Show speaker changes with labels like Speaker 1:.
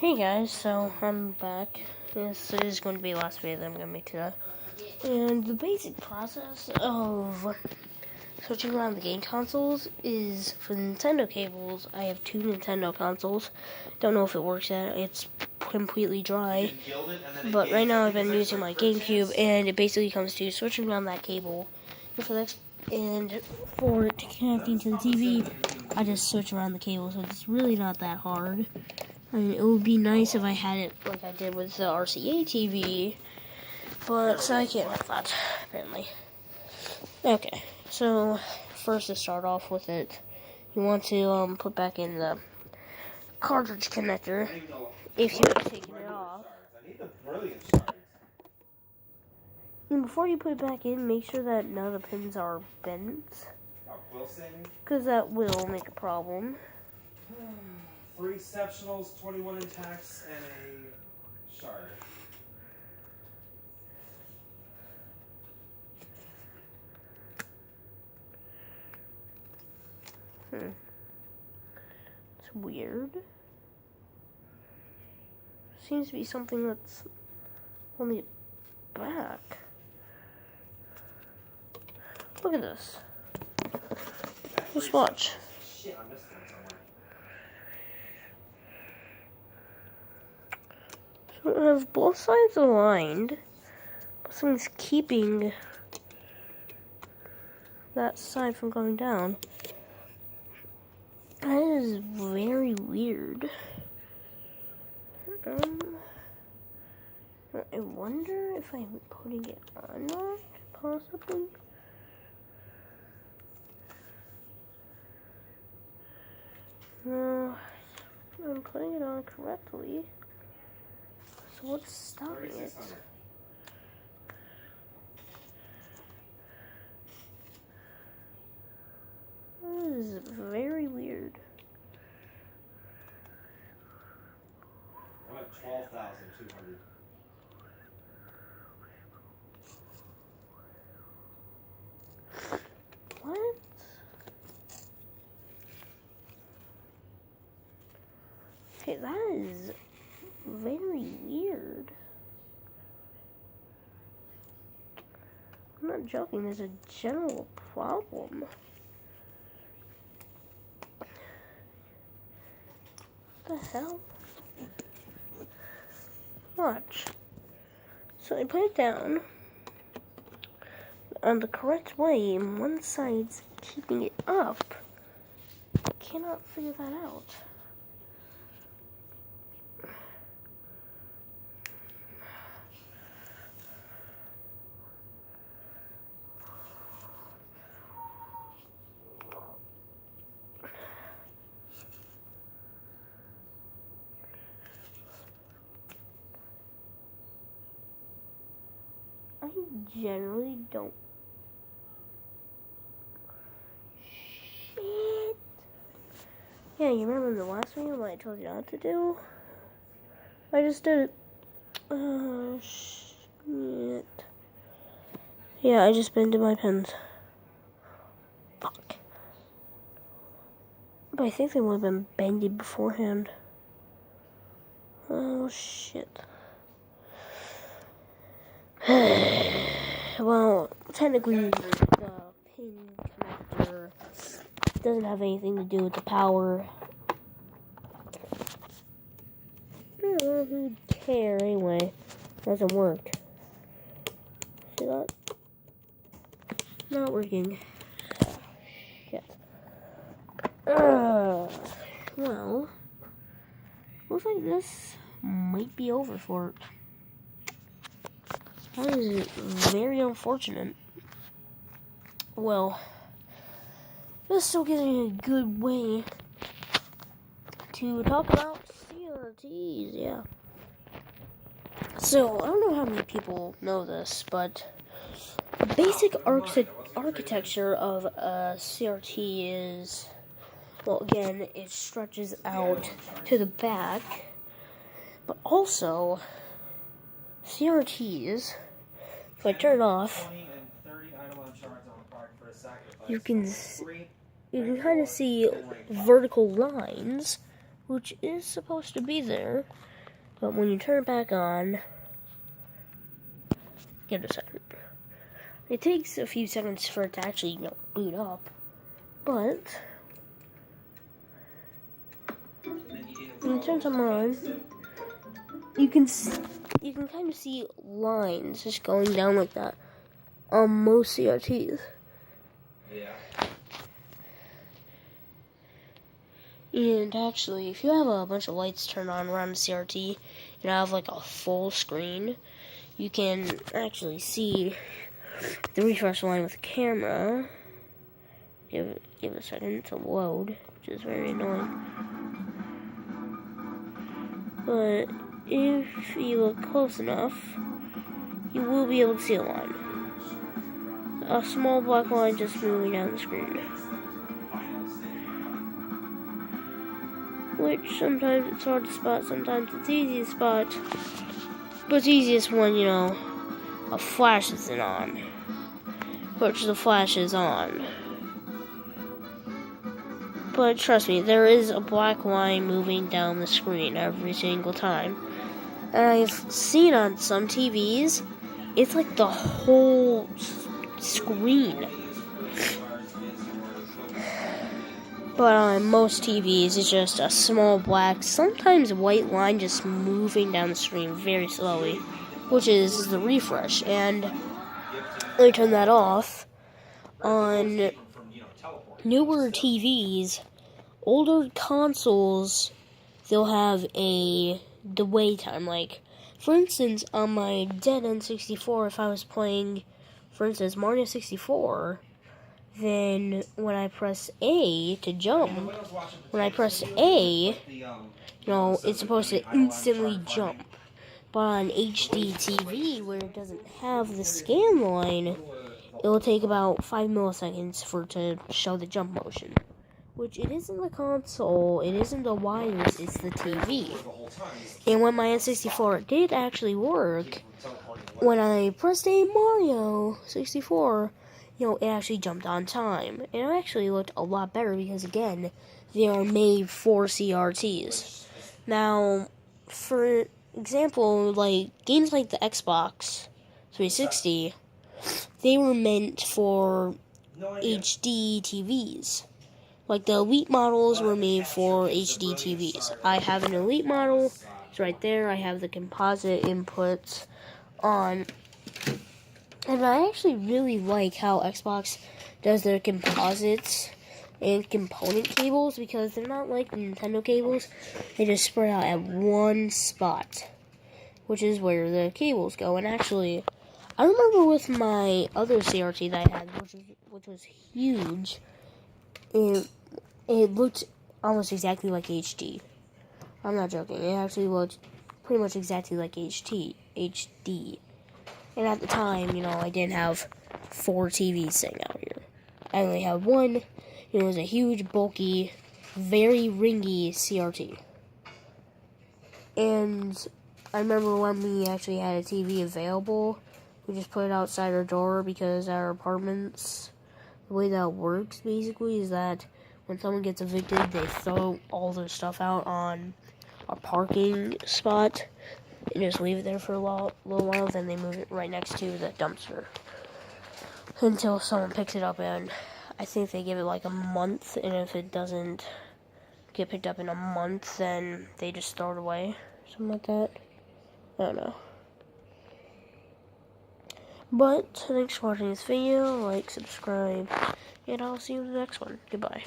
Speaker 1: Hey guys, so I'm back. This is going to be the last video that I'm going to make today. And the basic process of switching around the game consoles is for the Nintendo cables. I have two Nintendo consoles. Don't know if it works yet. It's completely dry. But right now I've been using my GameCube, and it basically comes to switching around that cable. And for it to connecting to the TV, I just switch around the cable, so it's really not that hard. I mean, it would be nice if I had it like I did with the RCA TV, but I can't have that, apparently. Okay, so first to start off with it, you want to put back in the cartridge connector if you have taken it off. And before you put it back in, make sure that none of the pins are bent, because that will make a problem.
Speaker 2: 3 exceptionals, 21 intacts, and a shard.
Speaker 1: It's weird. Seems to be something that's on the back. Look at this. Just watch.
Speaker 2: Shit, I missed one somewhere.
Speaker 1: So I have both sides aligned, but something's keeping that side from going down. That is very weird. I wonder if I'm putting it on or possibly. No, I'm putting it on correctly. So what's stopping it? This is very weird.
Speaker 2: I'm at 12,200.
Speaker 1: What? Okay, that is very weird. I'm not joking, there's a general problem. What the hell? Watch. So I put it down on the correct way, and one side's keeping it up. I cannot figure that out. I generally don't. Shit. Yeah, you remember the last video what I told you not to do? I just did it. Oh, shit. Yeah, I just bended my pins. Fuck. But I think they would have been bended beforehand. Oh, shit. Well, technically, the pin connector doesn't have anything to do with the power. Who'd care anyway? It doesn't work. See that? Not working. Shit. Well, looks like this might be over for it. That is very unfortunate. Well, this still gives me a good way to talk about CRTs, yeah. So, I don't know how many people know this, but the basic architecture of a CRT is, well, again, it stretches out to the back, but also, CRTs, if I turn it off, you can kind of see vertical lines which is supposed to be there, but when you turn it back on, give it a second. It takes a few seconds for it to actually, boot up, but when you turn something on, you can kind of see lines just going down like that on most CRTs.
Speaker 2: Yeah.
Speaker 1: And actually, if you have a bunch of lights turned on around the CRT and have like a full screen, you can actually see the refresh line with the camera. Give it a second to load, which is very annoying. But if you look close enough, you will be able to see a line. A small black line just moving down the screen. Which sometimes it's hard to spot, sometimes it's easy to spot. But it's easiest when, a flash isn't on. Which the flash is on. But trust me, there is a black line moving down the screen every single time. And I've seen on some TVs, it's like the whole screen. But on most TVs, it's just a small black, sometimes white line just moving down the screen very slowly, which is the refresh. And let me turn that off. On newer TVs, older consoles, they'll have a delay time. Like, for instance, on my dead N64, if I was playing, for instance, Mario 64, then when I press A to jump, it's supposed to instantly jump. But on HD TV, where it doesn't have the scan line, it will take about 5 milliseconds for it to show the jump motion. Which it isn't the console, it isn't the wires, it's the TV. And when my N64 did actually work, when I pressed a Mario 64, it actually jumped on time. And it actually looked a lot better because, again, they are made for CRTs. Now, for example, like games like the Xbox 360, they were meant for HD TVs. Like the Elite models were made for HD TVs. I have an Elite model. It's right there. I have the composite inputs on. And I actually really like how Xbox does their composites and component cables because they're not like the Nintendo cables. They just spread out at one spot, which is where the cables go. And actually, I remember with my other CRT that I had, which was huge, it looked almost exactly like HD. I'm not joking. It actually looked pretty much exactly like HD. And at the time, I didn't have 4 TVs sitting out here. I only had one. It was a huge, bulky, very ringy CRT. And I remember when we actually had a TV available, we just put it outside our door because our apartments, the way that works basically is that when someone gets evicted, they throw all their stuff out on a parking spot and just leave it there for a little while, then they move it right next to the dumpster until someone picks it up. And I think they give it like a month, and if it doesn't get picked up in a month, then they just throw it away, something like that. I don't know. But thanks for watching this video. Like, subscribe, and I'll see you in the next one. Goodbye.